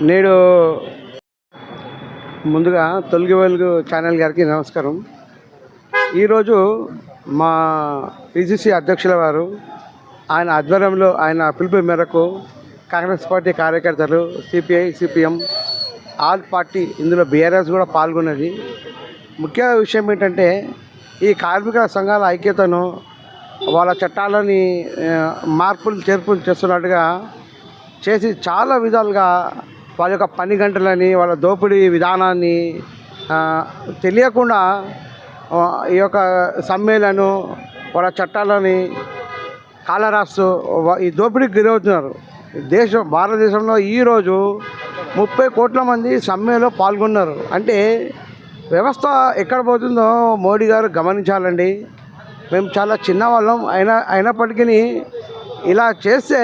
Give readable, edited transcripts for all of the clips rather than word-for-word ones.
నేడు ముందుగా తొలగి వెలుగు ఛానల్ గారికి నమస్కారం. ఈరోజు మా పిసిసి అధ్యక్షుల వారు ఆయన ఆధ్వర్యంలో ఆయన పిలుపు మేరకు కాంగ్రెస్ పార్టీ కార్యకర్తలు, సిపిఐ, సిపిఎం, ఆల్ పార్టీ, ఇందులో బీఆర్ఎస్ కూడా పాల్గొన్నది. ముఖ్య విషయం ఏంటంటే ఈ కార్మిక సంఘాల ఐక్యతను, వాళ్ళ చట్టాలని మార్పులు చేర్పులు చేస్తున్నట్టుగా చేసి చాలా విధాలుగా వాళ్ళ యొక్క పని గంటలని, వాళ్ళ దోపిడీ విధానాన్ని తెలియకుండా ఈ యొక్క సమ్మెలను, వాళ్ళ చట్టాలని కాలరాస్తూ ఈ దోపిడీకి గురవుతున్నారు. భారతదేశంలో ఈరోజు 30 కోట్ల మంది సమ్మెలో పాల్గొన్నారు. అంటే వ్యవస్థ ఎక్కడ పోతుందో మోడీ గారు గమనించాలండి. మేము చాలా చిన్నవాళ్ళం అయినప్పటికీ ఇలా చేస్తే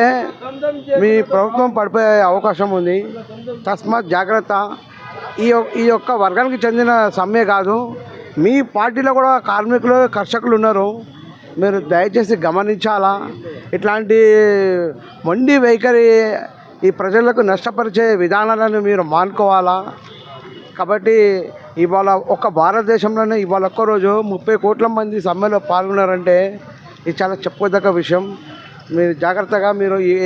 మీ ప్రభుత్వం పడిపోయే అవకాశం ఉంది. తస్మాత్ జాగ్రత్త. ఈ యొక్క వర్గానికి చెందిన సమ్మె కాదు, మీ పార్టీలో కూడా కార్మికులు, కర్షకులు ఉన్నారు. మీరు దయచేసి గమనించాలా. ఇట్లాంటి మొండి వైఖరి ఈ ప్రజలకు నష్టపరిచే విధానాలను మీరు మానుకోవాలా. కాబట్టి ఇవాళ ఒక భారతదేశంలోనే ఇవాళ ఒక్కరోజు 30 కోట్ల మంది సమ్మెలో పాల్గొన్నారంటే ఇది చాలా చెప్పుకోదగ్గ విషయం. మీరు జాగ్రత్తగా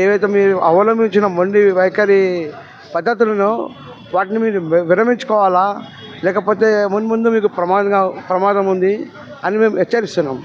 ఏవైతే మీరు అవలంబించిన మొండి వైఖరి పద్ధతులను వాటిని మీరు విరమించుకోవాలా. లేకపోతే ముందు మీకు ప్రమాదం ఉంది అని మేము హెచ్చరిస్తున్నాం.